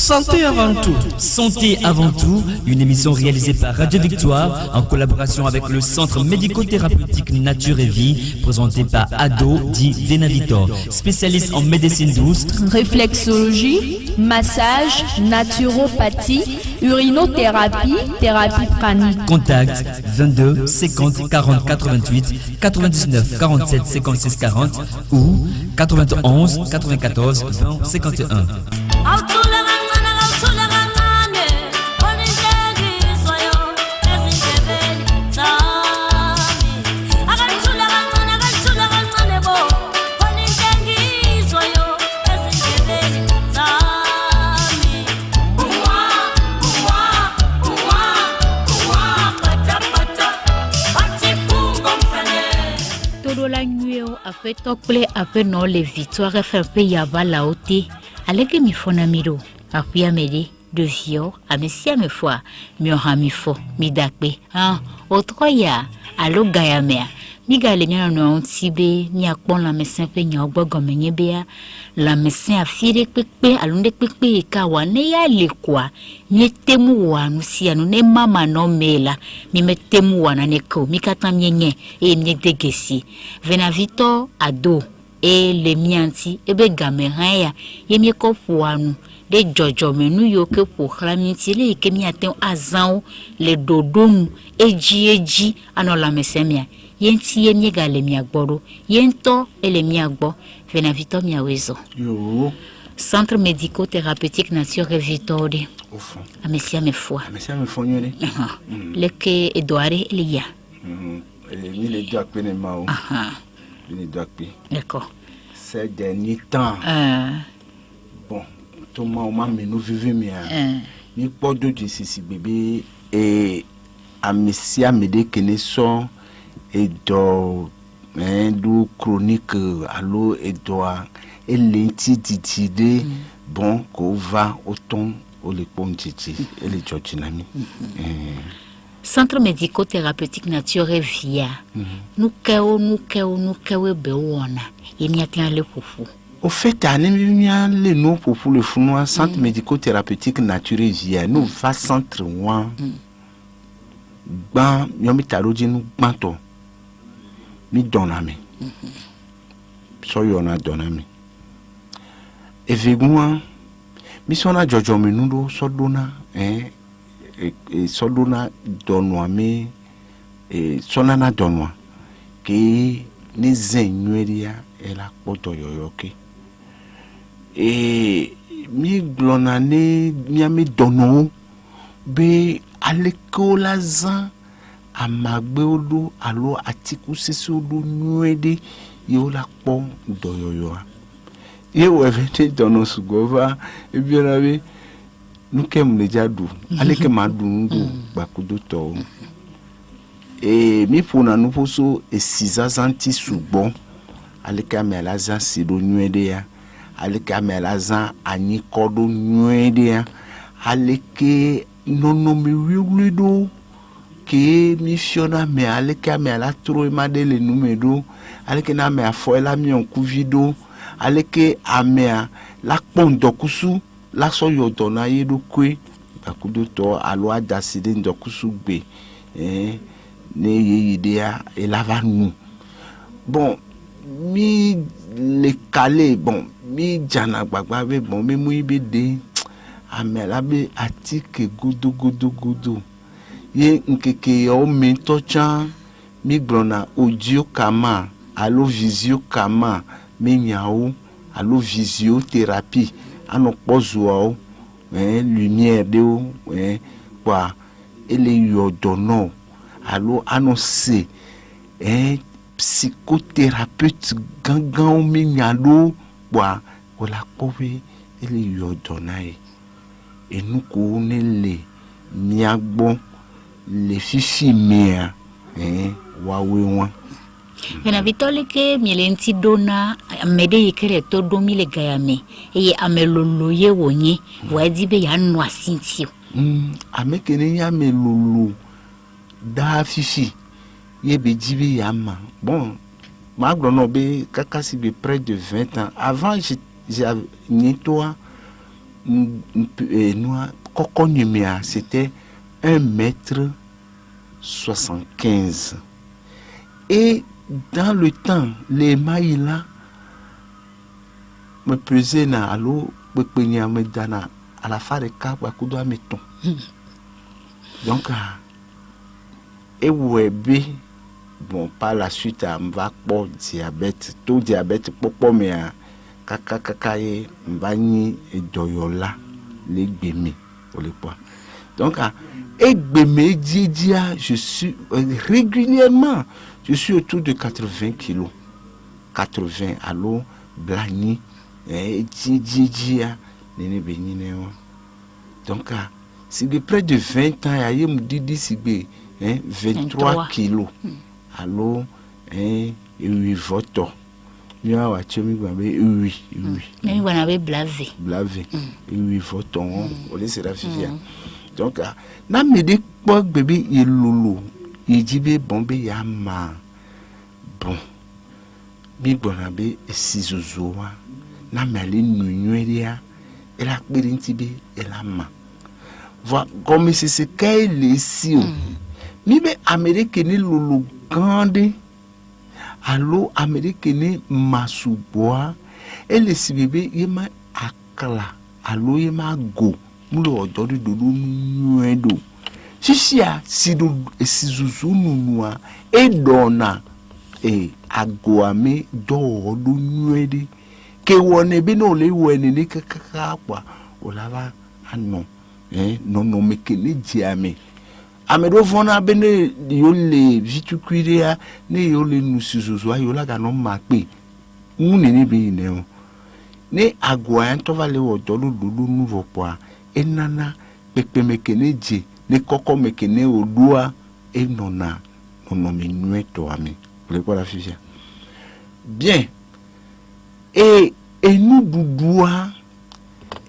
Santé avant tout. Santé avant tout, une émission réalisée par Radio Victoire en collaboration avec le Centre médico-thérapeutique Nature et Vie, présenté par Ado dit Venavitor, spécialiste en médecine douce, réflexologie, massage, naturopathie, urinothérapie, thérapie pranique. Contact 22 50 40 88 99 47 56 40 ou 91 94 20 51. Ape tokple ape no le victoire FMP yaba la oti aleke mi fona miro apia mede de vio amesia me foi mi ohami fo mi dakpe otroya alo gayamea mi gale nya no tibe mi akpon la mesin pe nya ogbogo menye bia la mesin afire pepe alunde pepe ka wa ne ya le kwa mi temu wa nu si anu ne mama no mela mi metemu wa na ne ko mi katam nyenye e mi degesi Venavitor Ado e le mianti ebe gameran ya ye mi ko fuanu de jojo menu yo ke po khlamiti le ke mi aten azan le dodonu eji ano la mesemia yenti ye mi gale mi agboro yento ele mi agbo Venavitor mi awezo Yo. Centre médico-thérapeutique Nature et Vittori. Au fond. Amesia me foi. Amesia me foi nyone. Leke Edouard Elia. Ni les deux acpé ne mao. Ni les deux acpé. D'accord. Ces derniers temps. Bon, tout le monde nous vivons bien. Ni pas de si bébé et Amesia me dit que ne sont et do chronique allo Edouard et l'entité bon qu'on va autant au les pommes-titi et les tchotchinami. Centre médico-thérapeutique Nature et Vie. Nous kao beona. Et n'y a qu'un le poufou. Au fait, anémia les noms pour le founois centre médico-thérapeutique Nature et Vie. Nous va centre one. Ban yomi taroji nous banto. Mi donami. So yona donami. Evegua mi sona jojo menudo sodona sodona donwa mi sona na donwa ke ni zenweria ela poto yoyoke mi glona ne mi dono be alekola zan amagbe odo alo atiku sisi odo nwede yola pon doyoyoa ye wevete dono sugova ebiarabe nuke mlejadu aleke madu ndu bakudo to mi pona nu poso esizazanti sugbon aleke amelaza sido nwede ya aleke amelaza anyikodo nwede ya aleke nono mi wiulido ke missiona me aleke me ala tro madele numedo aleke na me afo ela mi on kuvido aleke amea la pondo kusu la so yodo na yedo kwe bakudo to alo adaside ndokusu gbe ne yeyidea elava nu bon mi le calé bon mi jana gbagba be bon mi mu ibe de amela be atike gudu ye nkeke o mento chan mi glona audio kama alo visio kama menyao alo visiothérapie ano pozo lumière de o kwa ele yodono alo ano se psychothérapeute gangan menyalo kwa wala kowe ele yodonai enuko nele miagbo les fifi mea wawe wan Venavitor ke mielenti dona mede yekere to domi le gayame e amelolo ye wonye wadi be ya no asintio amekene ya melolo da fifi ye be jibe ya ma bon ma glono be kakasi be près de 20 ans avant j'ai toi c'était 1,75 m. Et dans le temps, les mailles là me pesaient à l'eau, à la fin de cap, à coup de méton. Donc, et ouais, bon, par la suite, on va pour diabète, tout diabète, pour mais kaka et mbani et doyola, les bémé, pour les poids. Donc, et bémé, je suis régulièrement, je suis autour de 80 kilos. 80 à l'eau, blani, et djidjia, nene béni, donc, c'est de près de 20 ans, il y a me dit 23 kilos. Alors, et 8 votes. Il y a un oui. Mais on avait blavé. Blavé. 8 votes. On laisse la fille. Donc, na me dit quoi, bébé, il loulou. Il dit, bon, il y a ma. Bon. Big bonabe, si zozoa. Na me allé nuéria. Elle a pris un tibé, elle a ma. Voilà, comme c'est ce qu'elle est ici. Mais Amérique ni loulou grande. Allo Amérique ni masuboa. Elle est si bébé, il m'a akala. Allo, il m'a go. Nous l'ordonnons de nous. Si zouzou nous et donna et agoame do nuede que wone beno le wene ni kaka kwa olava anon non me kene diame amedo vona bene yole vitukuria ne yole nusuzo yola ga no makpe une ni bi ne agoa to va le odolu lulu nouveau poa enana pepe mekene je ne koko mekene odua enona non me nueto ami. Vous voulez la fille? Bien. Et nous doudoua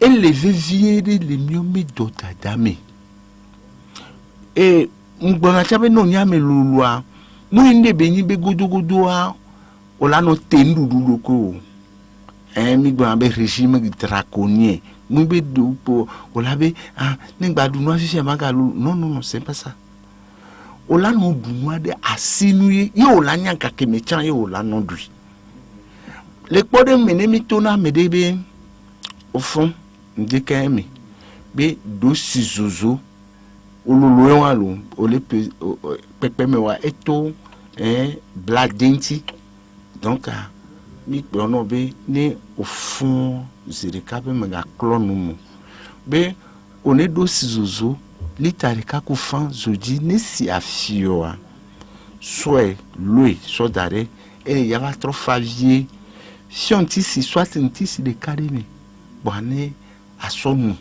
et les viviers les mieux d'autres dames. Et m'bonachabe non yame lulua. Nous béni be godogodoa. Ola no tendu dudoko. Mi bonabe régime draconien. Nous be doupo. Ola be n'ingba dounoa fiche magalu. Non, c'est pas ça. Ola no dunwa de asinouye yo la nyanka ke mechan yo la non dui le pode menemi tona medebe au fond ndika emi be do sizozo ololo walo ole pepe mewa eto bladenti donc mi plono be ne au fond zirika be mega clone be one do sizozo litarika kufan zodi ne si afioa soit lui soit d'arrêt et y a trop favier si on tisse soit un tisse de carine boné à son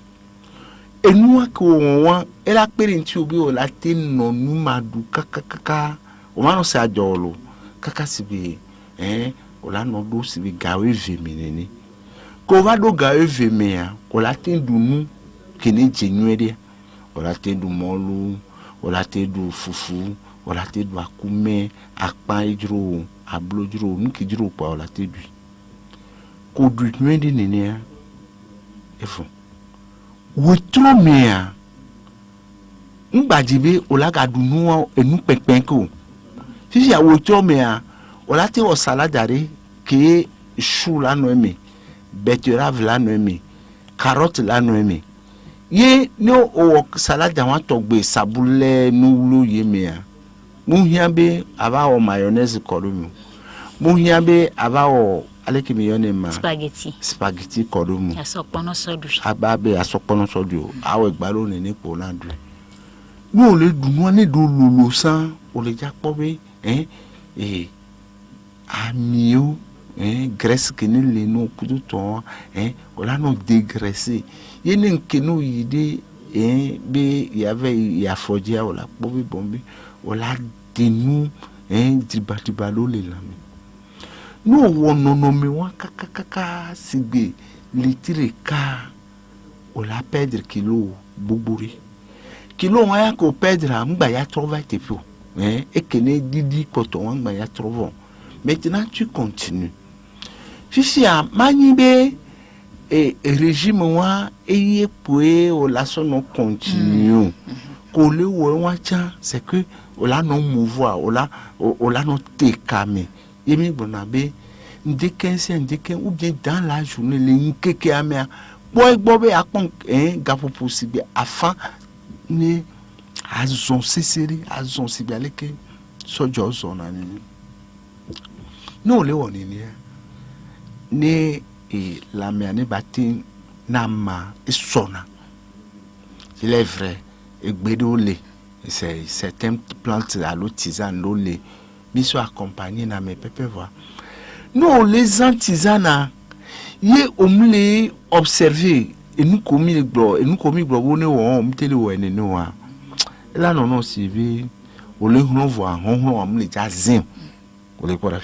et nous qu'on et la perinti obi o la tin non nous madu kaka o mano se adolo kaka sibi o la no do sibi gawe vemenene ko va do gawe vemea o la tin du nous kene genuere on a été du molu, on a été du foufou, on a été du akume, akpa idro, ablo idro, nuki idro pa on a été du. Ko du nuende nene efo. Wetro mea. Mbadibe ola ga du nou enu penpenko. Si ya wetro mea, on a été au saladare que chou la noeme, betterave la noeme, carotte la noeme. Ye no o salade wa togbe sabule nulu yemea mu hiabe aba o mayonnaise kolumu mu hiabe aba o aleki miyone ma spaghetti kolumu asokpono sodu ababe asokpono sodu awe gbalo ne po landu no le dunu ne do lolo san o le japobe amio graisse que nous les nous pour tout temps on a non dégraissé il y a que nous idée il y avait il y a fodia on la bombe on la de nous dibalo les lami nous on non mais wa kaka sibe litire ka on la perdre kilo boburi kilo on a ko perdre mba ya trouver te po et que ne didi koton mba ya trouver maintenant tu continues. Fifi a manibe et régime wa eye poe o la sono continue ko le wo wa cha c'est que o la non mouvoir o la non tekame yemi bonabe ndeken ou bien dans la journée le nkeke amea boy bobe akon gapo possible afin ni azon seseri azon sibialeke sojo zona ni no le woni ni la mère bâti nama et sona. Il est vrai. Et bédolé, c'est certaines plantes à l'eau tisane l'olé. Mais sont accompagnés na mes pépés voir. Nous les antisana, y on les observer et nous commis les blancs et nous commis blanc on mettait le oué nous là non si vi on les voit on les jazz on les quoi la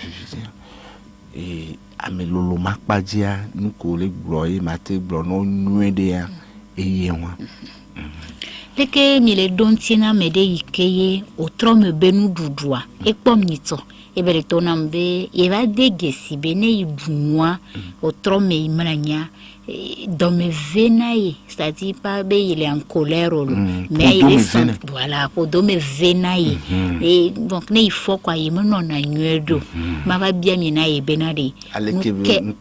et amelolo makpadia nous coller gloyer maté blanc non nuede et yewa leke mi le dontina me de ikeye otro me benu dudua ekpom nito ebere to nambe eva de gesi bene ibunwa otro me imranya dans mes venailles, c'est-à-dire pas il est en colère mais il est voilà pour dans mes venailles et donc il faut quoi il me non a nuedo ma va bien mina e benade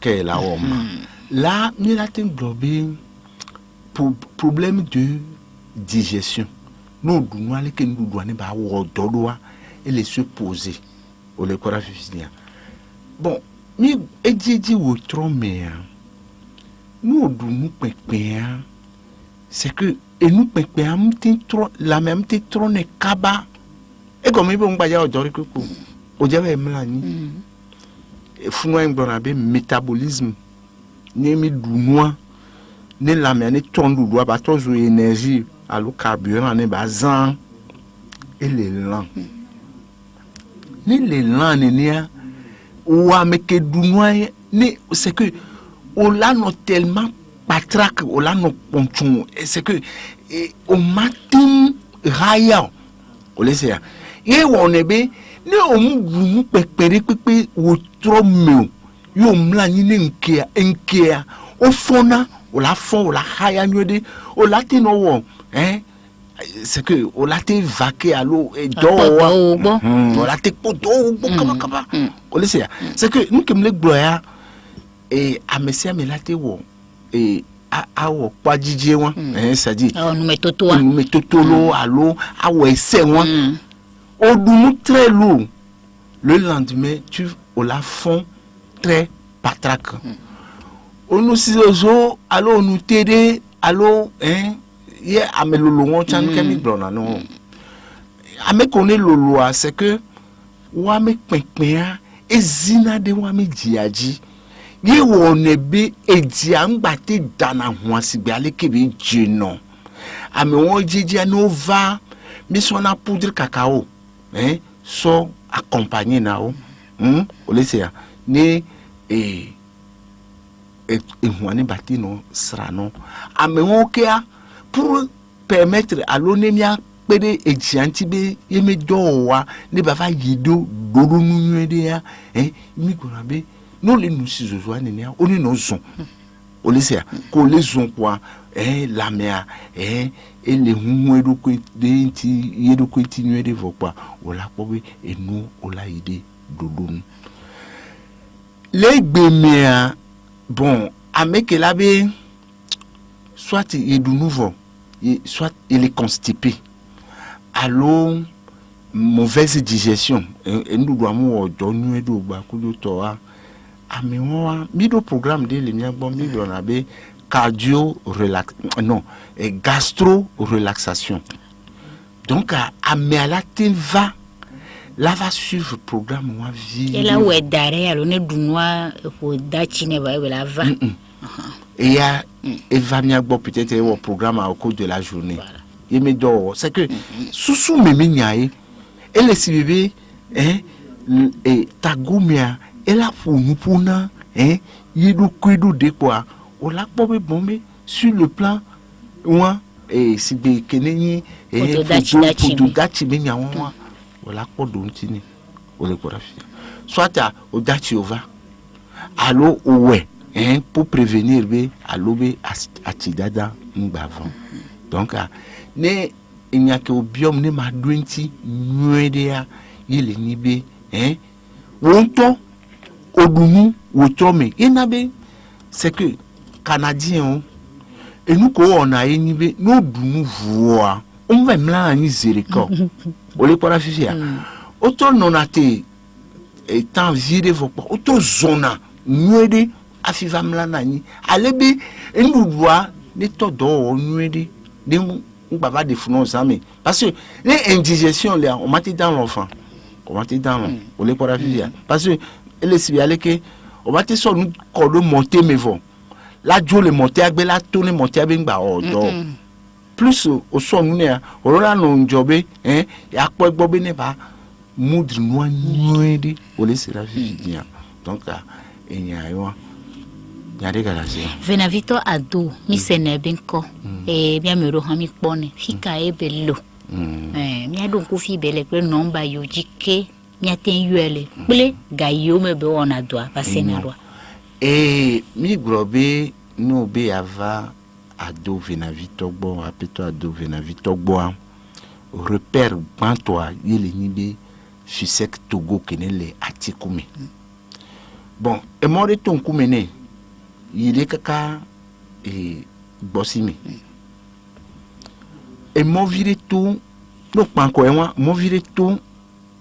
que la homme là il a un problème de digestion nous nous aller que nous doit ne pas dodoa et les se poser au le corps physique bon mi e dit ou trop mais nous c'est que et nous la même trop ne kaba et comme il bon baya odori koko o jabe mlani e funwa ngbonabe métabolisme ne mi dunwa ne la même ne tondu doit ba tozo énergie à l'eau carburant ne bazan et les lents ne ou ameke dunwa ne c'est que on l'a non tellement patraque, on l'a non ponchon. C'est que au matin raya, on laisse ça. Et on est bien, ne on pépéré ou trop mieux. Yo mlani n'enkia, au fond on la fond, on la raya nude, on la teno hein. C'est que on l'a été vaqué à l'eau et d'eau. On l'a été poto, kaba. On laisse ça. C'est que nous qui me le gloire. Et à monsieur me la tewo et à au pas djidje wan ça dit nous mettons tolo allo à ouais c'est wan au dounou très lourd le lendemain tu au la fond très patraque on nous si ozo allo nous t'aider allo hier amelolo won chan kemi blona non ame connaît lolo c'est que wa me pinpin et zina de wa me diaji ye wone be ejiangbate dana hwansigbe alekebe jeno ame won jeje no va mi so na poudre cacao so accompagner na o laisse ya ne hwane bati no sra no ame won kia pour permettre à l'onemia pede ejianti be yeme dowa ne ba va yido dodo nuede ya mi gona be nous les nous si on est nos sons on les sait qu'on les ont quoi la mer et les houes de ti yedo continuer de voir quoi on l'a pas et nous on l'a aidé dodon les bémia bon avec la bé soit il est de nouveau soit il est constipé alors mauvaise digestion et nous doivent donner de beaucoup de temps amiwa mido programme de lumière bon mido na be cardio relax non et gastro relaxation donc amialate va la va suivre programme moi vie et là où est derrière on est dunwa pour dachine va la va et il y a Evania bon peut-être au programme au cours de la journée il me dort c'est que sous me minyae et les bébé et tagumia et là pour nous yedo kwedo de quoi on l'a pas bombé sur le plan ouin et si be keneni et pour dachi benya ouin on l'a pas dontini on le quoi soit à au dachi ova allo ouais hein pour prévenir be alobe atidada ngbavan donc ne inyake obiom ne madwenti nwedea yele nibe hein wonto odunu wotrome inabe c'est que canadien et nous ko on a nibe no dunu voa on va mla ni zereko ole para fifia auto nonate étant viré vos auto zona nwede afiva mla nani alebe enu doa ne todo nwede de baba de founon zame parce que les indigestions là on m'a dit dans l'enfant on m'a dit dans on les pour vivre parce que les signalé que on m'a dit sur nous corde monter mais vont la jo le monter agbe la tourner monter avec ba odo plus au son nous né on la non jobé hein ya ko gbobe ne ba moudre noa nuede on les la vivre donc il y a Venavito ado mi sene benko bia me ro ha mi pone hika ebelo mi adon ku fi bele pe number yo jike mi aten yuele ple gayo me be ona do ba senaro mi grobe no be ava ado Venavito gbo apeto ado Venavito gbo repère bantoa yele ni be fisek Togo kenele atikume bon e more ton kumene il est kaka et bossimi et mon viré tout donc pas encore moi mon viré tout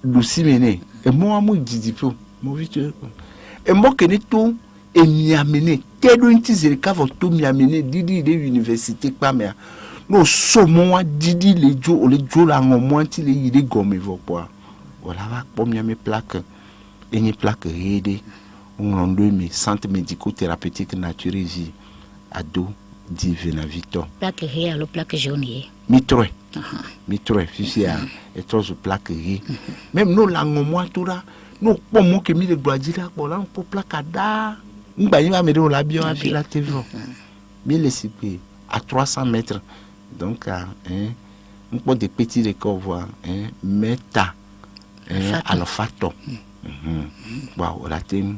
lucimene et moi moi didipo mon viré et moi que tout et m'y amener quel untiser cavo tout m'y amener didi de université pas mais no somo didi les jo la ngomwa ti les yide gomme vo quoi voilà va pour m'y amener plaque et ni plaque rede on mes centres médicaux thérapeutiques naturels ado di Venavito plaque ré alors plaque jaune mitre fisia et tous plaque ré même nous langue moi tout là nous pour moi que mi le boadira pour là pour plaque ada ngba ni va me la bio à la TV mais les sipe à 300 mètres donc on peut des petits records voir meta alfato wow la team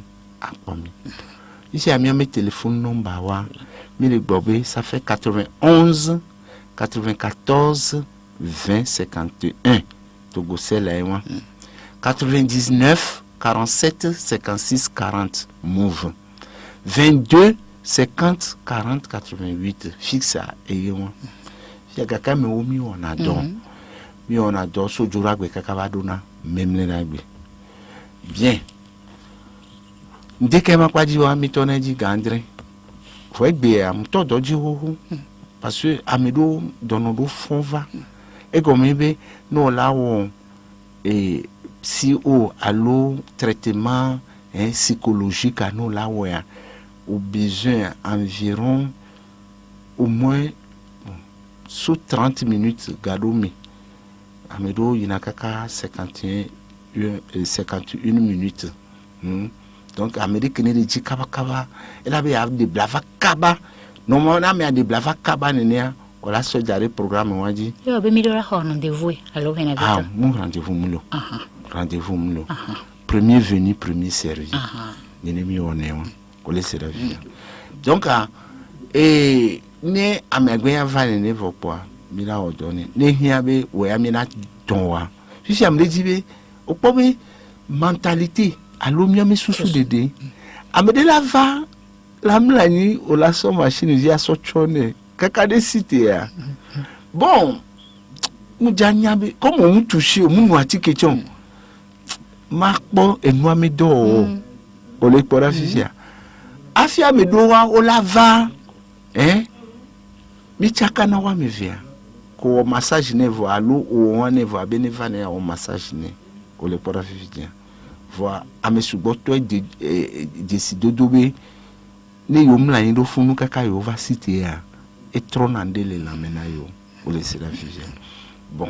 ici à mes téléphone number wa mi gobé ça fait 91 94 20 51 Togo c'est là 99 47 56 40 move 22 50 40 88 fixe à et moi il y a quelqu'un me omi on adore mi on adore so jura gbe kakabadona même les nagbe bien dès que ma quoi dit wa mi tonne dit gandre faut être am to doji ho parce que amedo donodo fond va et comme be no la won et si o allo traitement psychologique à nous là ouais au besoin environ au moins sous 30 minutes gadomi amedo inakaka 51 minutes donc Amérique ne dit kaba elle avait des blava kaba normalement mais des blava kaba nenia voilà ce dernier programme on dit yo be mi do la rendez-vous alors Venavito mon rendez-vous mulo premier venu premier servi nene on est on laisse la vie donc et ne amegben va ne vo po mi la odoni ne hia be we amina tonwa si am le dibe o pobe mentalité allo miami susu dede amede la va la mlani o la so machine ya so chone kaka de cité ya bon mu janya be comme on toucher mu no atike chon marpo enu amedo o le pora fisia afia medo wa o la va mi chaka na wa me via ko massage ne vo allo o wan ne vo abeneva ne o massage ne o le pora fisia voa amesugoto décide dobe ne yo mla ndo funu kaka yo va cité ya et tronandele la mena yo pour laisser la vie bon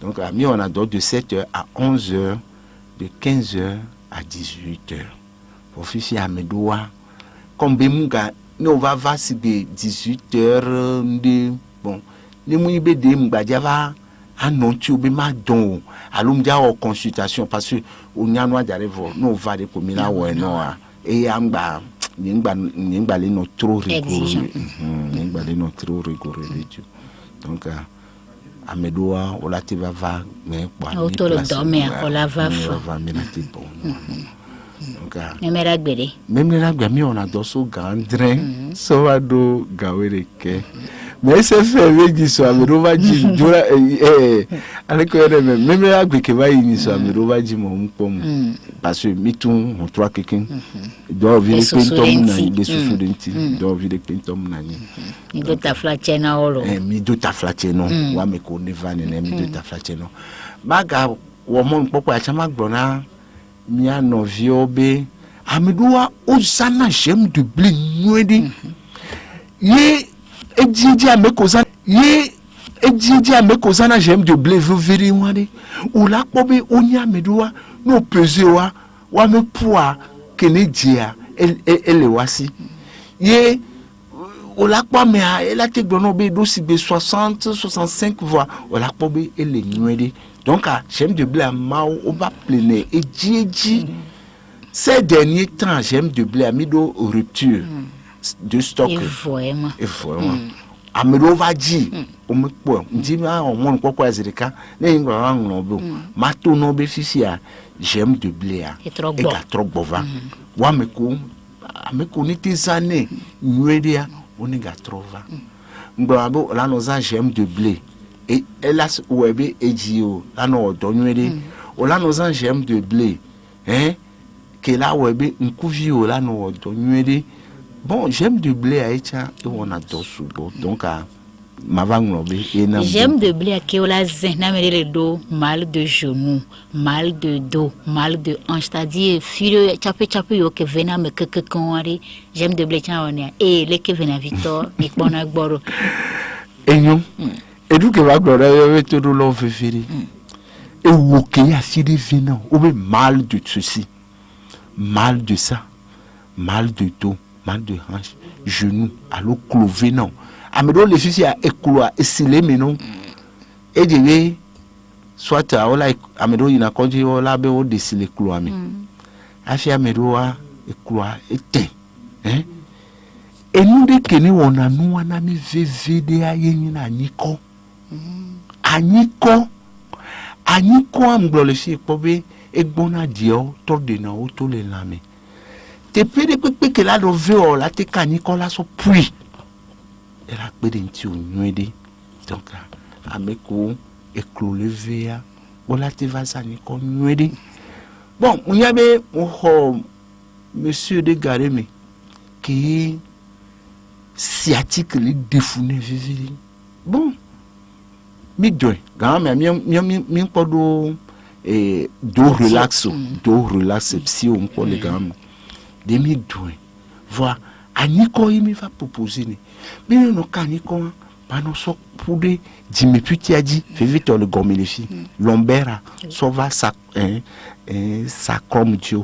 donc ami on a de 7h à 11h de 15h à 18h officier amedoa comme bemuga ne on va si de 18h de bon ne mu be de mgbadia va annoncer au ma don alumdia en consultation parce que on y a noa d'arriver nous va de pomila ouais non et amba n'ingbalé non trop Exigeant. rigoureux. N'ingbalé non trop rigoureux. Donc, Amedoa, on l'a été va, mais quoi. Auto le dormir, on la va faire. Même les amis, on a dosso gandrin, ça va do gawéreke. Mais c'est fait avec du soir, mais on va dire, avec même les amis qui va y soir, mais on va dire mon pomme. Parce que mitou, on trouve quelqu'un, doit vivre des sous-soudenti, doit vivre des pintom nani. Il doit t'afflacher na olo. Mi doit t'afflacher non, ou me connaît van et mi doit t'afflacher non. Baga, ou mon papa a chamak bona, mia noviobe. Amedoa ozana j'aime de blé nuedi ye ejiji amekozana ye ejiji amekozana j'aime de blé veri wade o la pobe onya amedoa no pese wa me poa kenejia ele wasi ye o la pobe elle a te gbono be do si be 60 65 voix o la pobe ele nuedi donc j'aime de blé ma o ba pleiner ejiji. Ces derniers temps, j'aime de blé, amido rupture de stock. Et vraiment. Amido va dire, on me quoi, dit on monte quoi zerika, n'est pas un nobo. Mato nobe fisia, j'aime de blé, et trop bova. Wa me connaît tes années, nuedia, on est gatrova. Ngabo, là nos ans, j'aime de blé. Et hélas, ouébé et dio, là nos donnuede, ou là nos ans, j'aime de blé. Hein? Que là webe nkuvi ola no donnuede bon j'aime de blé à echa et on adore soubo donc j'aime de blé à keola zena le dos mal de genou mal de dos mal de hanche c'est-à-dire filo chape yo que vena me que konwari j'aime de blé cha onia et le que vena Victor et bona gboro enyo edu ke va gboro yo to do lo fefiri et woke ya fili vena obe mal de ceci. Mal de ça, mal de dos, mal de hanche, genou, allo clouvé non. Amedo les filles à écouloir et s'il mais non. Et de soit à ola amedo il a conduit ola be o déciler clouar mais. Afia amedo a écouloir et teint. Hein? Et nous de keni on a nous on a mis VVD à yeni na niko. Aniko amblo les filles pobe et bona dio tordena auto le lame te pede pepe que la roveo la te kanikola so puis et la pede nti onwede donc ameko eklo levea ola te vaza niko nwede bon unyabe monsieur de Gareme qui sciatique li defune vivili bon mi doy gama mi podo et do relax si on peut les gammes demi doué voir aniko il me va proposer mais non kaniko pas non so poudé dimi puti a dit fais vite le gomme les filles lombera so va ça ça comme Dieu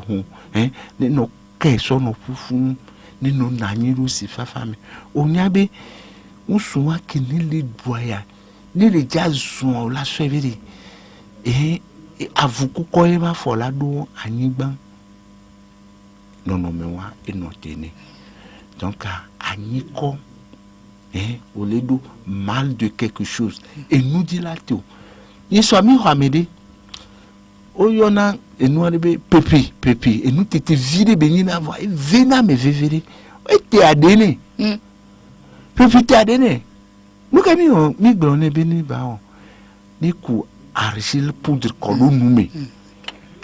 hein non que so no fufu ni no nani lu si fa fami onyabe usuwa kini le boya ni le jazz son la suivre et avuku ko e ma fola do anigba non mais wa et non tene donc aniko au lieu de mal de quelque chose et nous dit là tout il soit mi ramede o yona et nous alebe pepi et nous t'étais vidé benina voir et vena me vevere et te adene pepi te adene nous kami mi glone beni ba ni ku argile poudre kolo nume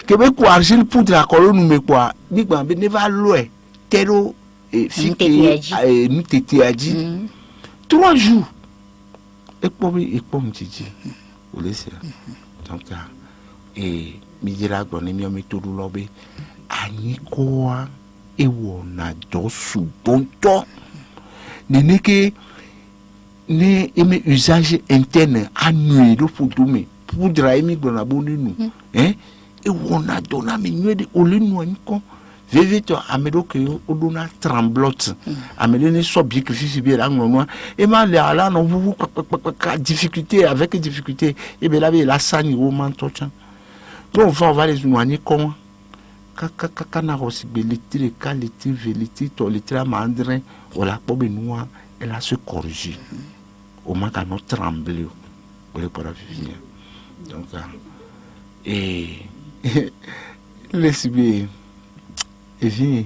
kebe ku argile poudre kolo nume quoi ni gba be ne va loe tero et fike et nous t'étais adi 3 jours et pom titi ou laisser donc et mi dira gbon mi o mi to du lobe anikoa e wona do su bonto neneke ne eme usage interne annuel do poudre poudre emi gbona bonenu e wona do na mi nwede olenu aniko vevito amedo ke odona tremblote amede ne so bien que fifi bien ngonwa e ma le ala no vous difficulté avec difficulté et bien là la sani au mantocha donc on va les noyer comment kana possibilité qualité vérité tolitra mandrin ou la pobe noire elle a se corriger au moins qu'à notre trembler pour les para vivre donc et laisse-moi et vient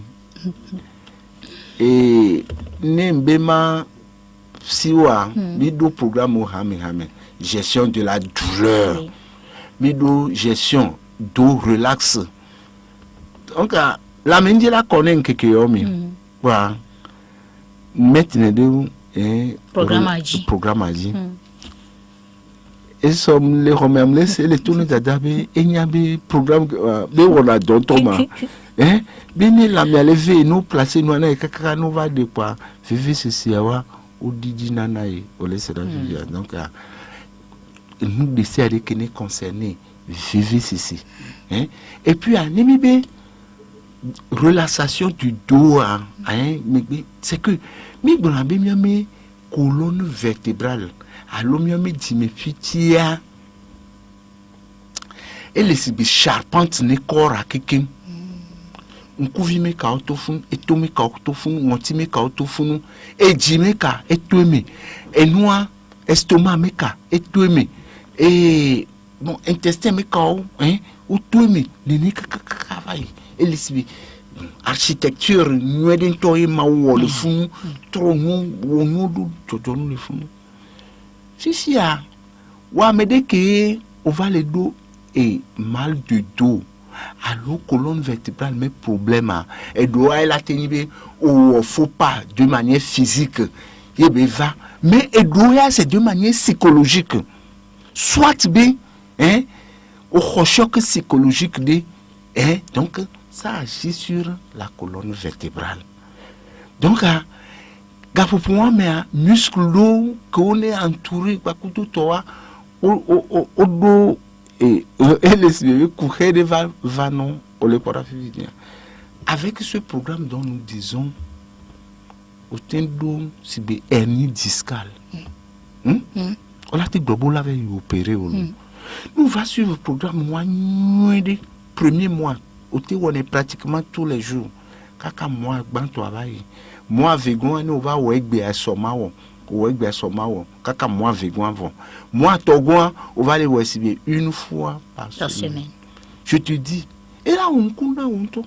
et nembema siwa mido programme au hame gestion de la douleur mido gestion do relax donc la mendier la connaît quelque yomi voilà maintenant de programme agi et somme les remèmes laisser les tourner d'adabe et n'y a be programme be wona don toma bien la mi lever nous placer nous na kaka nous va de quoi vivre ceci awa ou didi nanae ou laisser la vie donc nous décider que nous concernés vivre ceci et puis à nimibe relaxation du dos c'est que mi gbona be mi colonne vertébrale allo mi dime fitia elle est charpente ne corps à quelqu'un nkuvi me ka autofun etomi ka autofun monti me ka autofun eji me ka etueme enua estomac me ka etueme et bon intestin me ka o tueme nini ka vai elisibi architecture nweden toy ma wo le fun tro no do totonu le fun si a wa me de que on va le dos et mal de dos alors colonne vertébrale mais problème et doit elle atteindre ou faut pas de manière physique il va mais et doit c'est de manière psychologique soit bien au choc psychologique de donc ça agit sur la colonne vertébrale donc pour moi mais muscle qu'on est entouré par tout toi au dos et les courir va non au le avec ce programme dont nous disons au tendo si be hernie discale on a été global l'avait opéré nous va suivre le programme mois des premiers mois au on est pratiquement tous les jours kaka mois ban travail moi vegan on va au egbe asoma ou egbe asoma kaka moi vegan avant moi togoan on va aller voir une fois par semaine. Je te dis et là on connaît on to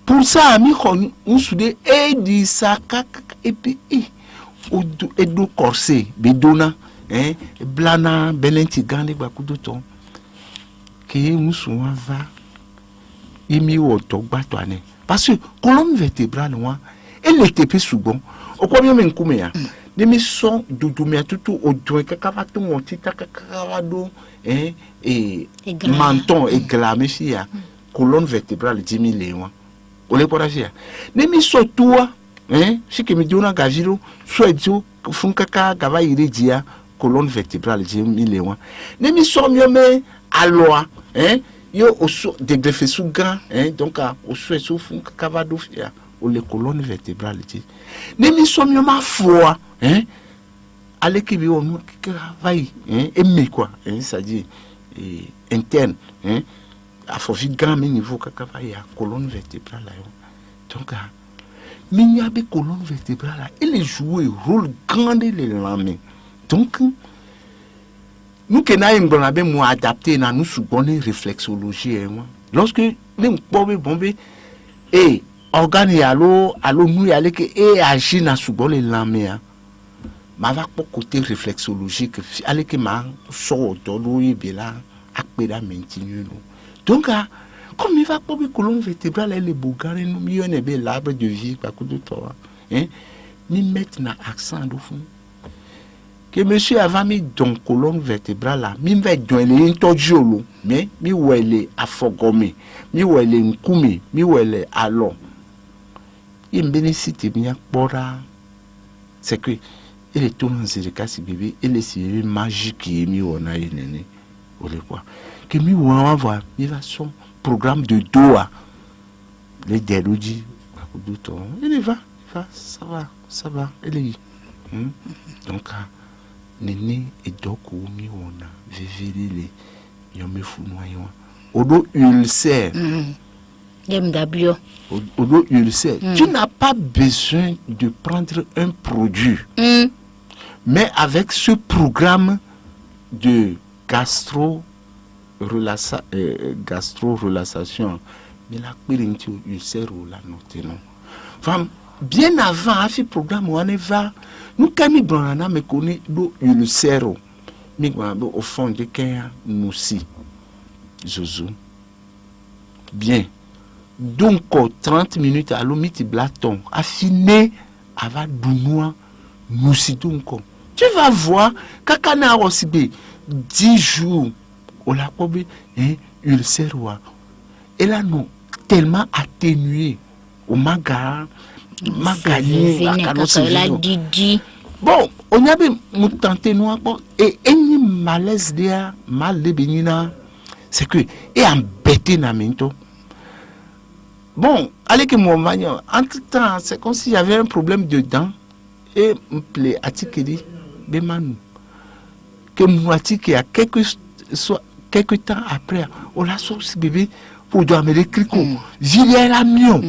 pour ça ami on soudé et dit ça et puis et do corset bedona blana belenti gande ba kudoton que on souvent va imi wo to gba to ane parce que colonne vertébrale moi elle était plus souvent au combien men kumea de mi son doudoumia tout au doigt kakavato monti kakavado et menton et glamé fia colonne vertébrale 10 000 léons on les pourra faire de mi so toi si que mi dona gaviro soit dio fun kaka gava iridia colonne vertébrale 10 000 léons de mi so miome aloa yo oso de greffe sous grand donc au souhait sous fun kakavado fia ou les colonnes vertébrales dit ne mi so mioma foi allez qui bi on travail aimer quoi ça dit interne à faut vite grand niveau kakavaya colonne vertébrale donc mais y a des colonnes vertébrales elle joue un rôle grand dans les lames donc nous que na ngona be mo adapter na nous subonner réflexologie lorsque les bombe et organe allo nous aller que et agir na subon les lames ma va pour côté réflexologique aller que ma sort do yebela akpeda maintenir nous donc comme il va pour les colonnes vertébrales les bougaré nous mi on est l'arbre de vie par coup de toi ni mettre na accent do fond que monsieur avant mis donc colonne vertébrale là mi va donner intojolo mais mi wele afogome mi wele nkume mi wele alon il bénéficie bien pora c'est que il est tout dans ce cas si bébé il est si magique qui est mis on a une ou le quoi que mi on va voir il va son programme de doa les délogi du temps il va ça va il est donc nene et donc mi on a vivre les yome fou noyant odo ulcère Odo ulcère. Tu n'as pas besoin de prendre un produit. Mais avec ce programme de gastro-relaxation, mais la pérennité ulcère ou la note non. Enfin, bien avant, à ce programme, on va. Nous, quand nous avons me connaît l'ulcère, nous avons au fond de qu'un nous si. Zozo. Bien. Donc, 30 minutes à l'omiti blaton, affiné, avant dounois, nous si donc. Tu vas voir, kakana aussi 10 jours, on l'a probé, ulcère, et là, non, tellement atténué, au magani, bon, on y avait tenté noir, et un malaise de mal de bénina, c'est que, et embêté na mento. Bon, allez que mon magnon, entre temps, c'est comme s'il y avait un problème dedans, et me plaît, atikedi, bemanou. Que moitié qui a quelques temps après, on l'a sorti bébé pour dormir les cricots. Viens la mion.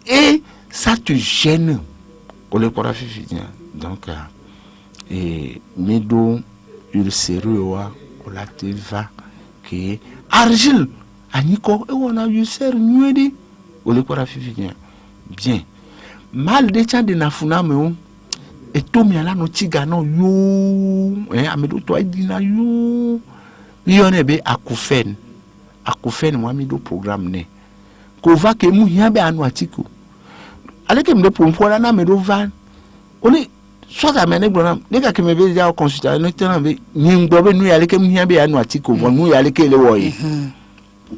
Et ça te gêne. On le croit finir. Donc, et médo, ulcéreux, on l'a te va, qui argile, Aniko, et on a ulcère, nuedi. On le croit finir. Bien. Mal de tient de nafuna, mais et tout mi ala no tigano yo amedo to idina yo yone be akufen moi mi do programme ne ko va ke mu hian be anu atiko ale ke mi do pompola na me do van oni soit amene gbona ne ka ke me be ja consultation no tena be ni ngbo be nu ale ke mu hian be anu atiko bon nu ale ke le woyi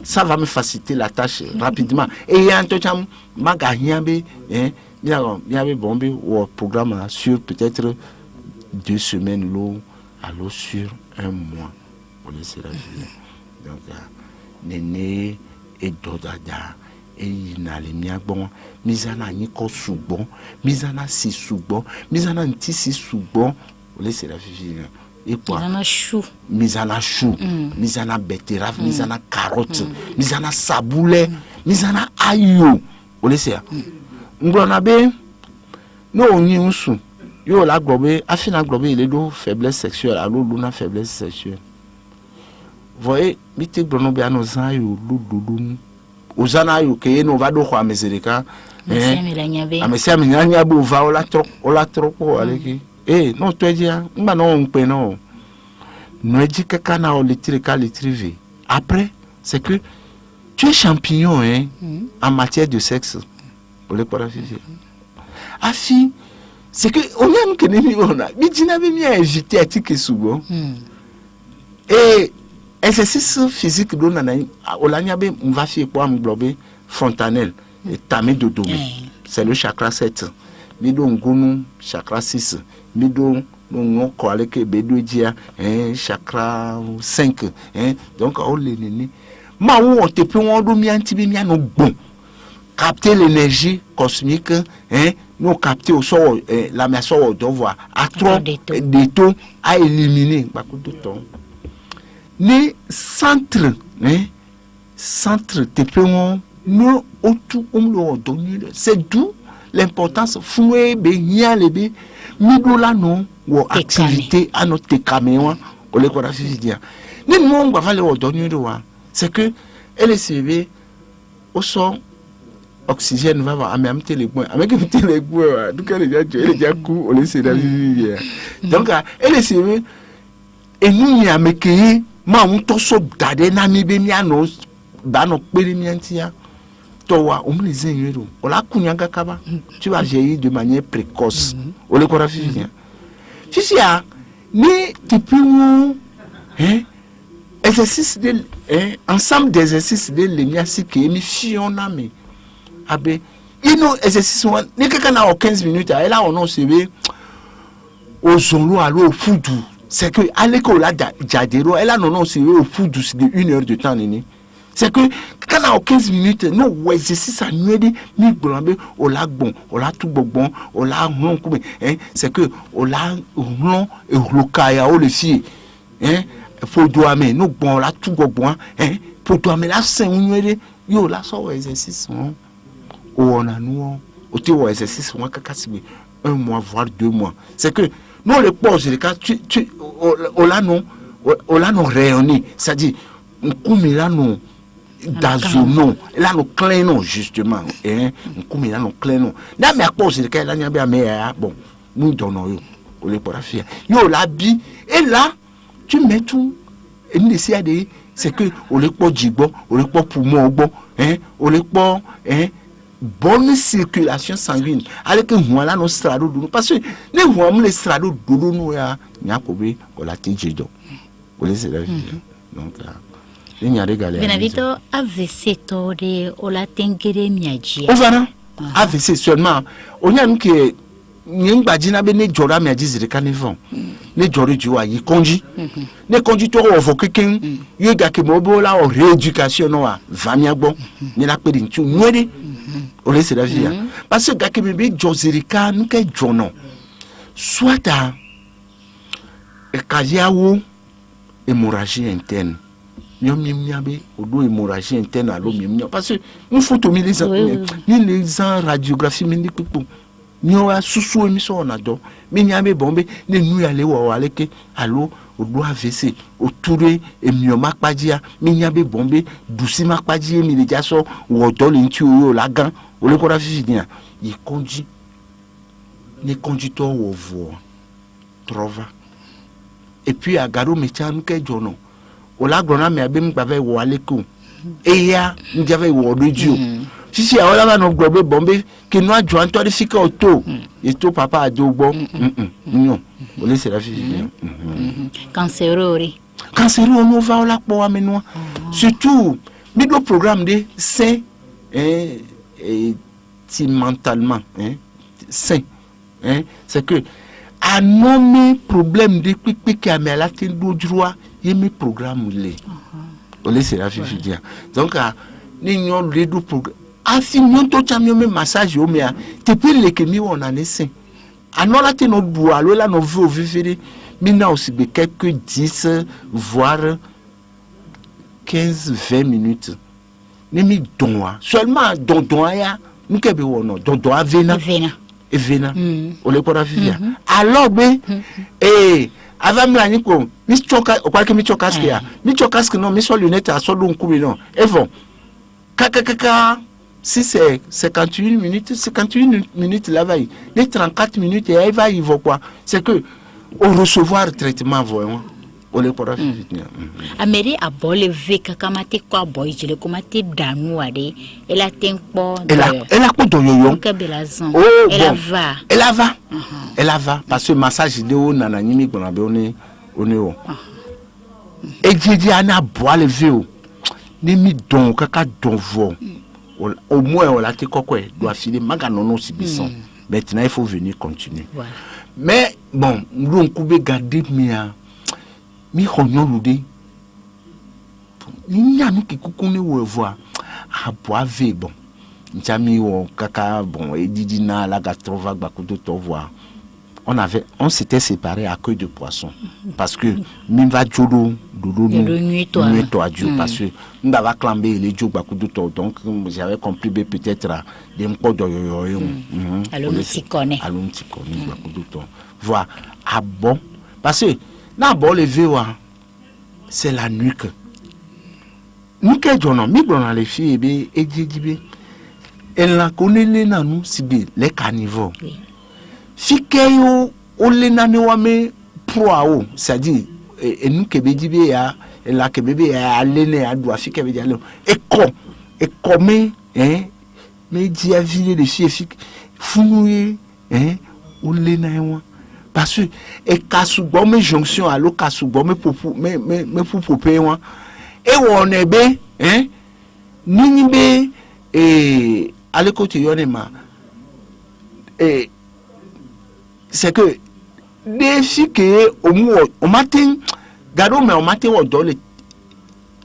ça va me faciliter la tâche rapidement et y a un temps maga hian be il y avait bombé au programme sur peut-être 2 semaines l'eau alors sur 1 mois pour laisser la vie. Donc néné et dodada et il n'a les miens bon misana ni ko soubon misana si soubon misana nti si soubon pour laisser la vie. Et quoi misana chou misana betterave misana carotte misana saboulé misana ayo pour laisser Nglonabe, non, ni unsu. Yo la globe, afina globe, il est de faiblesse sexuelle, alors l'una faiblesse sexuelle. Voyez, mite glonobe à nos aïeux, l'oudoudoun. Aux anaïeux, que nous va d'où à Meserika. A Messia Mignania, va au la trop, allez. Eh, non, tu dis, non, on peut non. Nous dit que cana au litrivé. Après, c'est que tu es champignon, en matière de sexe. Pour les paraphysiques. Afi, c'est que on aime que nous on a. Mais tu n'avais mis à inviter à ticket souvent. Et exercice physique d'on a. Olaniabe, on va faire quoi m'glober fontanelle et tamé de dos. C'est le chakra 7. Mido ngunu chakra 6. Mido non quoi avec bédo dia chakra 5. Donc on les néné. Ma où on te peut on do mi antibi mi no bon. Capter l'énergie cosmique, nous capter au sol la maison au devoir, à trop des taux à éliminer. Les centres, centres TP1, nous autour c'est d'où l'importance fouet bénia les bé, midola non ou activité à notre caméra au l'école physique. Nous on va aller au donner c'est que elle est suivie au son oxygène va voir même téléphone avec un téléphone donc elle est déjà coup on laisse la vie donc elle est sérieux et nous y a meké ma on to so dade na mi be mi ano ba no pere mi antia to wa on les enyedo on la kunyanga kaba tu vas vieillir de manière précoce on le croit fini si a ni typiquement exercice de ensemble d'exercices de l'emiasi qui mi fiona me abe ino exercice one ni kaka na 15 minutes et là on on se ve au zonlo alo fudu c'est que aleko la jadero et là non se ve au fudu c'est de 1 heure de temps nini c'est que quand na 15 minutes no exercice anuedi ni gbolombe o la gbon o la tout gbon o la ron kuma c'est que o la ron e lokaya o le fi faut doame no gbon la tout gbon pour toi mais là c'est yo là ça exercice on a nous au théo exercice on kaka sibi 1 mois voire 2 mois c'est que nous les poses les cas tu on là non réuni c'est-à-dire comme là non dazono là no clean non justement comme là no clean non là mais à cause de là n'y a mais bon nous donnons yo on les pour faire yo la bi et là tu mets tout et nous essayer de c'est que on les pas jibo on les pas poumon bon on les pas bonne circulation sanguine avec que moi là no strado parce que les moi les strado dodo nous ya nya ko be on la tinje do on les c'est la vie donc Benavito AVC tode ola tengere miaji. Ovana AVC seulement on y a nous que nyingba jina be ne jora miaji zire kanivon ne jori juwa yi konji ne konji to o fokeken yi ga ke mobo la o rééducation no a vamiagbo ni la pe ntu nwede o le c'est la vie parce que ga ke be jozirika nous ke jono soit à kajiawo hémorragie interne miamiabe odo hémorragie interne alo miamia parce que une photo mi les radiographie mi pipo nyo a susu émission on ado mi nyame bombe ne nu ale wo aleke alo odo AVC oture emio makpajia mi nyame bombe dusi makpajie mi le jaso wo do le nti o la gan o le ko ra fifi dia yi konji ne konji to wo vo trova et puis à garo metianu ke jono o la grona me abim gbave wo aleko eya njave wo doju sisi awala ba no gbobe bombe ke no ajo anto de fika oto e to papa adogbo non o le c'est la fille cancerori no va la po ameno surtout middle programme de sain et mentalement sain c'est que à nommer problème de pique à la tin do droit et mes programmes les on laisse la vie dire donc ni nyon le do programme afi nyon to chamio me massage o me te pe le ke mi on en essaie anola te no do alo la no veut vivre mi na aussi be quelques 10 voire 15-20 minutes ni mi donwa seulement don ya nous ke be wono don avena evena o le pora vivia alors be avant me ani ko mi choka o kwake mi choka skia mi choka skia non mi so lunette a so do nkubi non evon kaka si c'est 58 minutes la veille les 34 minutes et va y va quoi c'est que au recevoir traitement voyons o le pora vivia ameri abole ve kaka mate ko boy jele ko mate danu ade ela tempo ela ko do yoyo kabelazon elle va parce que massage de o nana nyimi gbona be oni o ejiji ana boile veo ni mi don kaka don vo au moins on la te kokwe doit filer maganono sibison maintenant il faut venir continuer mais bon nous on garder mi honolude ni nya mi kikukuni wo voir a boave bon njami wo kaka bon edidi na la gatrova bakudo to voir on s'était séparés à queue de poisson parce que mimva jodo dodo nuit to adieu parce que ndava clamber les jogo bakudo to donc j'avais compris peut-être des mpo do yo allo mtikone bakudo to voir ah bon parce que na bon levé c'est la nuque nous que jono mi blona les filles be ejijibe elle la connaît les nanou sibi les carnivores fikeyo ole nani wa me pro c'est-à-dire nous que be jibe ya la que bébé ya lene adu afike be jalo e comme me di avile les filles founuye ole na wa parce que e kasugbo me jonction alo kasugbo me popu me poupopé wa e won ebe nini be ale côté yonema c'est que des filles que au matin gado me au matin o do le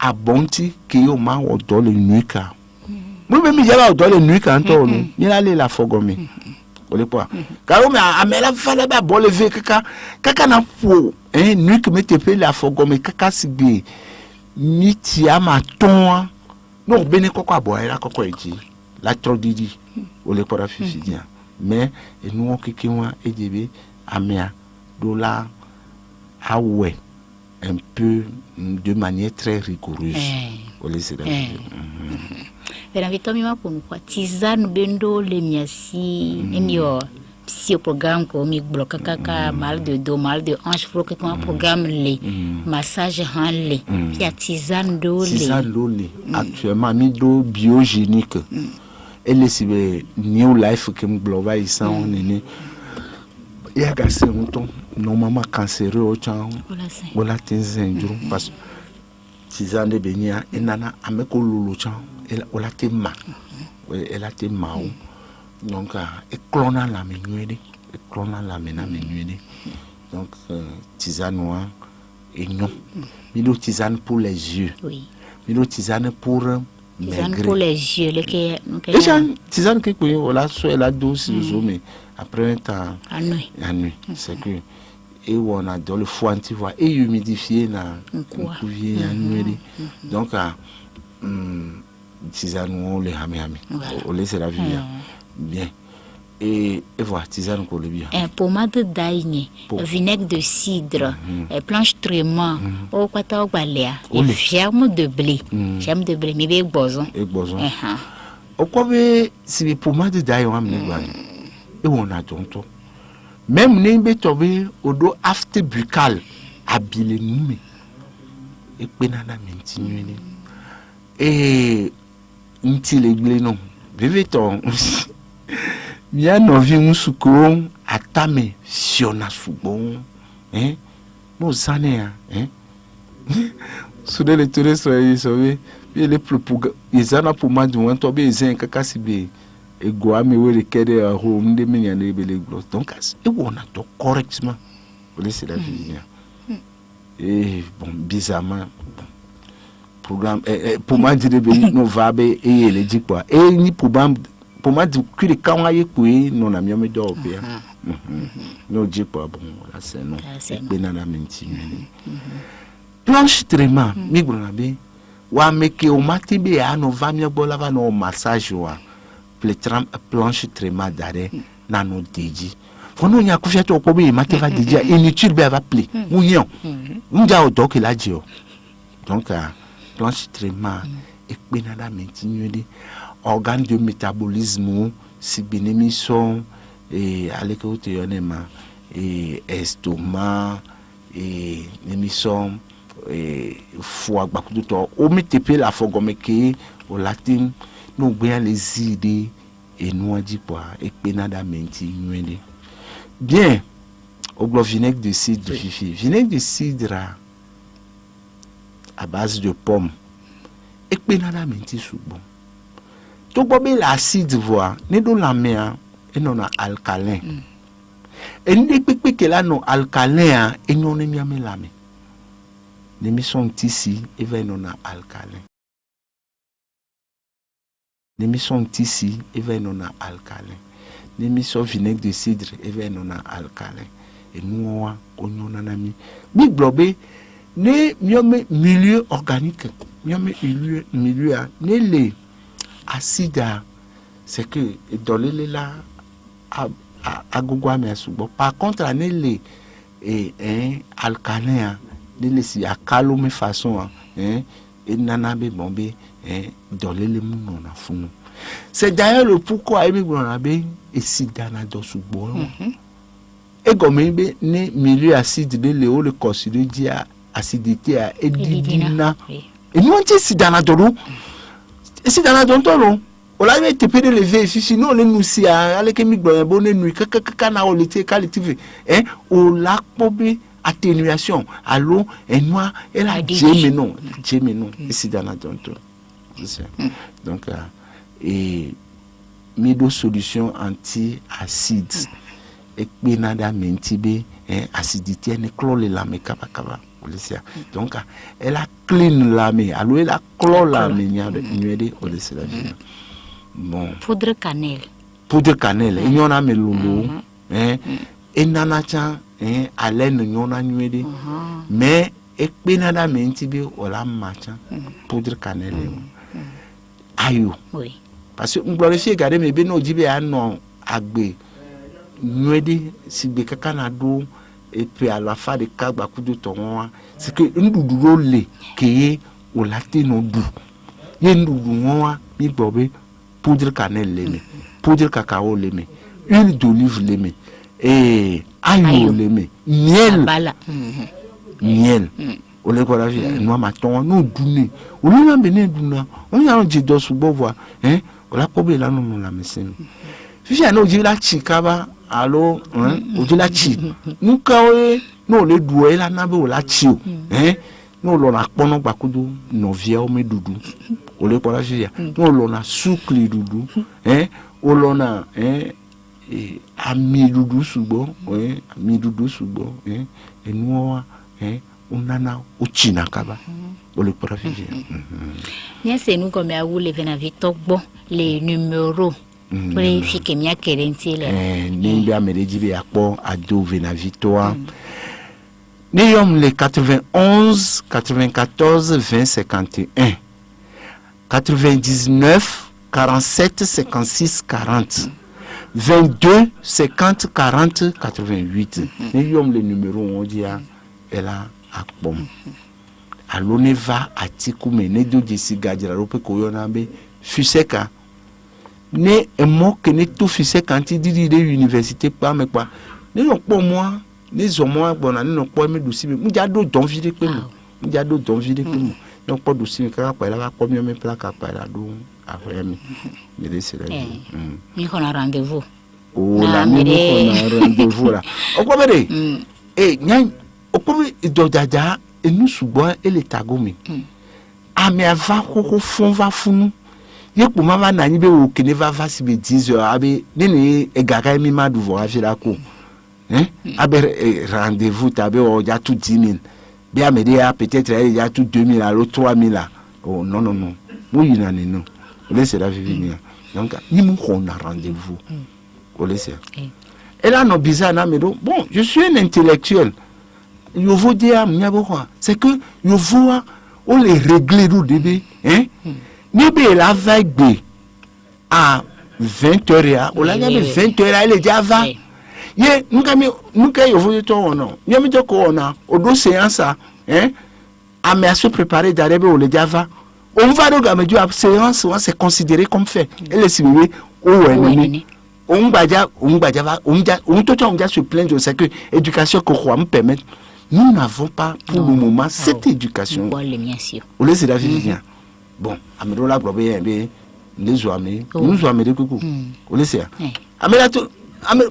abonti que o ma o do le nuika mo me mi jaba o do le nuika anto no ni la le la fogome o le po gado me amela fala ba bo le ve kaka na po nuika me te pe la fogome kaka sigbe miti ama ton no bene koko aboy la koko eji la trodidi o le pora fifidia mais et nous kiki wa edebe amia do la awe un peu de manière très rigoureuse au lycée Venavitor mi mapo kwa tizano bendo le miasi emio si o programme ko mi bloca kaka mal de dos mal de hanche bloqué comme programme le massage hand le puis tizano do le actuellement mi do biogénique et le sibe new life que me bloba ici on est il y a gassé un ton normalement cancéreux au chan wala tinzenjuru parce tizane benia enana ameko lulu chan elle a été ma elle a été ma donc et clona la menuede et clona la mena menuede donc tisane noir et non milo tisane pour les yeux milo tisane pour tisane pour les yeux les tisane que quoi voilà soit la dose mais après un temps à nuit c'est que et on a dans le foie tu vois et humidifié na couvier à nuit donc tisane le hami on laisse la vie bien et voilà tisane pour le bien un pommade d'ail vinaigre de cidre planche trément au kwata ogbalea et germe de blé mais be boson au quoi si les pommades d'ail on amène et on a tonto même n'imbe tobe odo after buccal habile nume et penana mentinu et nti legle non veveton mia novi musuko atame siona subon mo zane soude le tore so yi le propos izana pour ma du to be zen kaka sibe ego ame we le kede home de menya ne be le glos donc et on a to correctement pour laisser la vie et bon bizarrement programme pour moi dire no vabe et le dit quoi et ni programme pour moi dire que les quand aille coué non ami me do bien no dit quoi bon là c'est non benana menti planche traitement mi gronabe wa meke o matibe a no va mi bola va no massage wa planche traitement d'arrêt na no deji fono nya kufia to ko be mateva deji inutile be va pli munyon nja o donc la dio donc planche traitement et penada maintenu organes de métabolisme si bénémission et avec autonoma et estomac et émission et foie bakuto o metepe la fogomeke au latin nous bien les idées et nous dit quoi et penada maintenu bien au vinaigre de cidre vinaigre de cidre à base de pommes et penana menti souvent to bobe l'acide voix ne do la mer et non alcalin et ne pepe que là non alcalin et non ne miame la mer ne mi sont ici et va non alcalin ne mi sont ici et va non alcalin ne mi sont vinaigre de cidre et va non alcalin et nous on nanami big blobé ne miome milieu organique miome milieu ne les acides c'est que dans les là à gogo mais souvent par contre ne les alcalin ne les si à calme façon et nanabe bombé dans les moun na funu c'est d'ailleurs le pourquoi emi gonabe et si dana do souvent et comme ne milieu acide de le le considère dia acidité à edina et nous on dit si dans la doro et si dans la doro on l'a été pédé lever sinon on nous si avec mi bonne nuit kaka na on était qualité on l'a pobé atténuation allô et moi elle a gémenon et si dans la doro donc et mido solution anti-acide et benada mentibe acidité ne clore la me kaba donc elle a clean la me alors elle a clore la me nuede au laisser la vie bon poudre cannelle il y en a me lolo et nana cha haleine nyona nuede mais ekpenada menti be ola macha poudre cannelle ayo Oui. parce que glorifier garder me be no jibe ano agbe nuede sigbe kaka na do et puis à la fin de kagba kudu tonwa c'est que ndudu le ke o lati no du ye ndudu nwa mi gbobe poudre cannelle le me poudre cacao le me huile d'olive le me et ayo le me miel Bala. miel ole ko la vie no ma ton no dune o ni na bene duna o ni an jido subo wa o la ko be la no la mesin fifi na o ji la chikaba alo o ji la chi nka o no le du e la na be o la chi o no lo na pono gbakudu no vie o me dudu ole ko la vie no lo na sukli dudu o lo na ami dudu subo ami dudu subo enua unana uchina kaba ole ko la vie Bien, c'est nous comme à vous les Venavito bon les numéros pour les filles qui m'y a querenti là. Nimbi amereji be akpo ado Venavitoa. Niyom le 91 94 20 51 99 47 56 40 22 50 40 88. Niyom le numéro on dit elle a akpo. Alone va atiku me ne do disi gadira rope koyona be fiseka ne emo que ne tout fiseka anti di de université pa me pa ne no po moi ne zo moi bona ne no po me do si me muja do don vide pe mo muja do don vide pe mo no po do si me ka pa la ko mi me plaka pa la do après mi me laisser la Mi on a rendez-vous. oh la mi on a rendez-vous là o ko bere nyan o ko do jaja enu sugbon ele tagomi ame ava koko fon va funu ye ko mama na nyi be o kene va si be 10 heures abe nini egaga mi ma du voyage la ko abe rendez-vous tabe o ja tout 10 000 bien me dia peut-être il y a tout 2 000 alors 3 000 là oh non non non moi il n'en est non laissez la vie venir donc ni mon on a rendez-vous on laisse et là non bizarre na me do bon je suis un intellectuel. Yo vous dire c'est que yo vois on les régler du début ni be la vague à 20h on la gabe 20h elle est déjà va ye nuka yo vous to ono yo mi to ko ona o do séance a me se préparer d'arriver au le java on va donc me dire séance c'est considéré comme fait elle est simulée au ennemi on baja on to se plaindre c'est que éducation ko me permet. Nous n'avons pas pour le moment cette éducation. On laisse la vie bien. Bon, amelo la globe yembe les amis, nous amis de coucou. On laisse. Amela to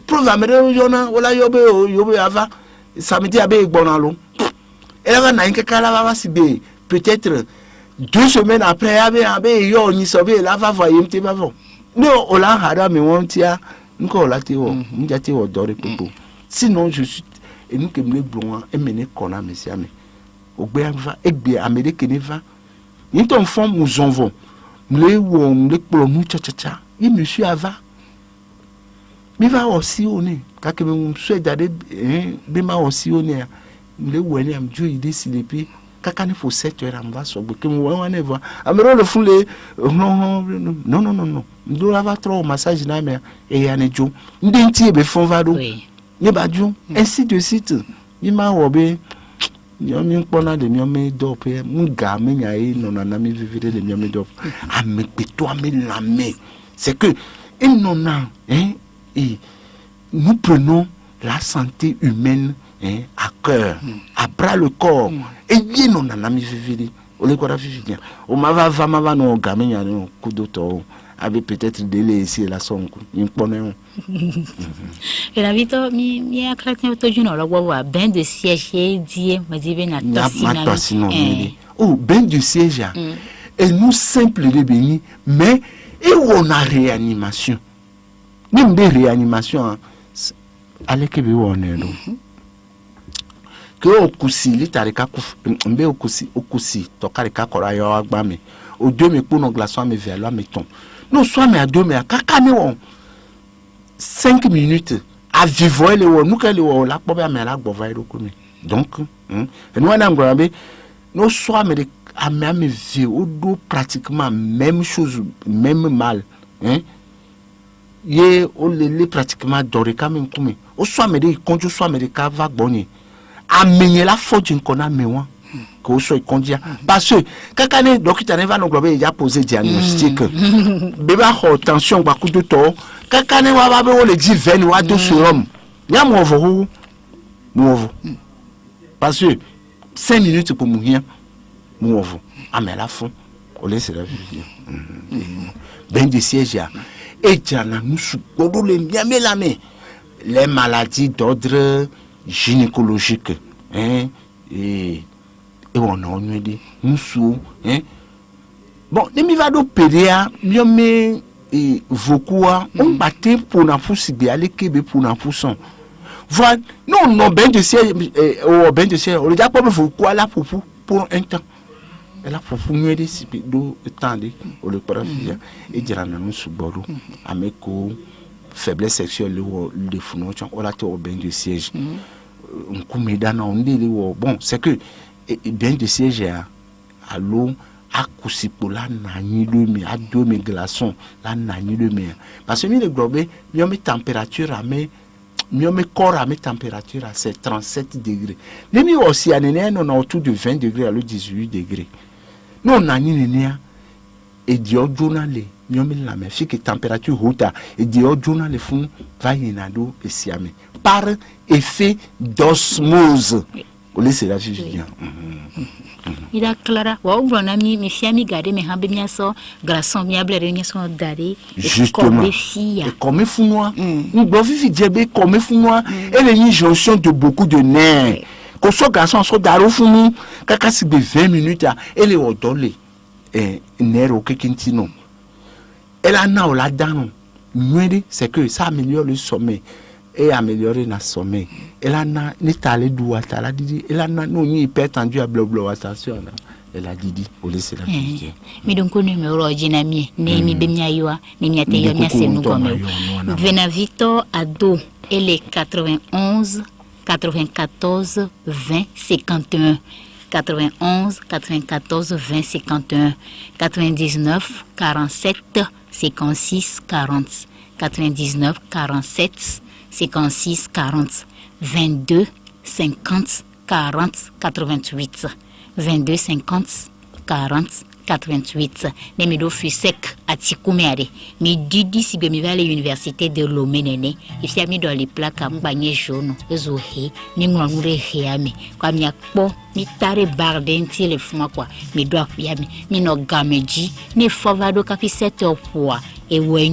prove amelo jona wala yobe ava samedi abe bonalo. Elle va na nkaka la va si be peut-être 2 semaines après abe yo ni sobe la va voyer mte ba bon. Non, on la hada me wontia nko la ti wo, njati wo dore popo. Sinon je suis et nous que nous blonds et mener qu'on a monsieur mais au bien va et bien américain ne va ni ton fond nous en vont les ou les pour nous cha et monsieur ava mais va aussi on est quand que nous souhaite d'aller bema aussi on est les ou elle am Dieu il décide puis quand il faut 7 heures on va sur que on ne va amero le fou les non nous va trop massage na mais et ya ne jo ndenti be fond va do ne badjo ainsi de suite ni ma wobe nyomi pona de nyomi dope nga me nyai nona na mi vivre de nyomi dope ame peto ame lame c'est que nona et nous prenons la santé humaine à cœur à bras le corps et bien nona na mi vivre ole ko ra vivre o ma va no ga me nyai no kudoto avec peut-être délai ici la son une bonne et la vito mi a craqué to juno la wa bain de siège dit me dit ben attention oh bain de siège et nous simple de béni mais et on a réanimation même des réanimations allez que be on est que okusi litarika mbe okusi to karika kora yo agba me o 2 me pour no glaçon me vers là meton nous sommes à 2 mais à 5 minutes à vivre le nous que le la pobe mais la bovaire donc Et nous, on a nos soins, mais à même vie, on doit pratiquement même chose, même mal. Ye o lele pratiquement doré quand même comme o soit mais des conjo soit mais des cava bonnie amener la faute qu'on a mewa que o soit condia parce que quand on est docteur ne va nous glober il a posé diagnostic bébé a tension ba coup de to quand on est wa ba le dit 20 wa do serum ya mo vo parce que 5 minutes pour mourir mo vo à mais la fond on laisse la vie ben de siège et les maladies d'ordre gynécologique et on a dit nous bon les va d'opérer bien mais vocoua on battait pour na pousse bien aller kebe pour na pousson voilà non ben de siège au ben de siège on déjà pas vocoua là pour un temps. Elle a pour nous aider si do tande au le parafia et dire na nous suboro ameko faiblesse sexuelle le funocho on la au bain de siège on kumeda na on dit bon c'est que bain de siège à l'eau à cousipo la nani de mi à 2 glaçons la nani de mi parce que mi le globe mi met température à mais mi corps à mettre température à 37 degrés les mi aussi à on a autour de 20 degrés à 18 degrés. Non, on a ni et Dieu journalé, mieux la même fille que température haute et Dieu journalé font va y nado et siamé par effet d'osmose. On laisse la vie bien. Il a clara. Wow, bon ami, mes filles mi gardé mes hambe mi aso, glaçon mi able réunion sont daré. Justement. Et comme fou noir. On doit vivre diabé comme fou noir. Elle est une jonction de beaucoup de nerfs. Qu'on soit garçon, soit d'aro fou, kaka si de 20 minutes, elle est au dolé. Et nerf au kekintino. Elle a na au la dano. C'est que ça améliore le sommeil. Et améliorer notre sommeil. Elle a na n'étalé douat, elle a dit, elle a na non ni hypertendu à blabla, attention là. Elle a dit, au laisser la vie. Mais donc on est originaire, ni mi bemia yoa, ni mi ateyo mi asenu comme. Venavito ado, elle est 91. 94 20 51 91 94 20 51 99 47 56 40 99 47 56 40 22 50 40 88 22 50 40 88 Nemido Fusek à Tikumeare. Mi didi si mi va à l'université de Lomé nene. Il s'y a mis dans les plaques à m'bagner jaune. Ezohe, mi m'angure réami. Quoi mi a po, mi tare bardenti le fuma quoi. Mi doit yami, mi no gameji. Ne favado kapi 7 heures pour. Et ouais,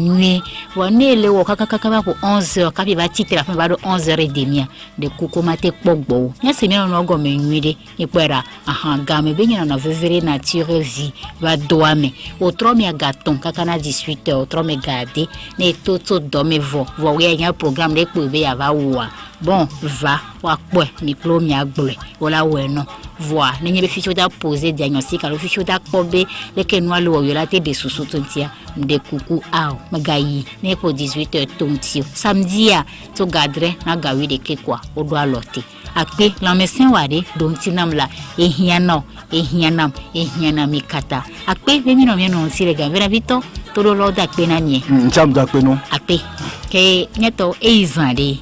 wane le wo kaka pour 11h kapi va titre la fin va de 11h30 de kukomate pogbo nya se mi no go me nwide ikwera aha ga me be nya na vivre nature vie va doame otro mi agaton kaka na 18h otro me garder ne toto do me vo we nya programme le pe be ya va wa bon va wa po mi klo mi agble wala we no voix ne nyebe ficho da poser diagnostic alo ficho da kobe le ke no alo yo la te de susu tontia de kuku ao magayi ne po 18h tontio samedi a to gadre na gawi de ke kwa o do alote akpe la médecin wade donti nam la ehianam ikata akpe be mi no mi no sire ga vera vito to lo da akpe na nie cham da akpe no akpe ke neto eizande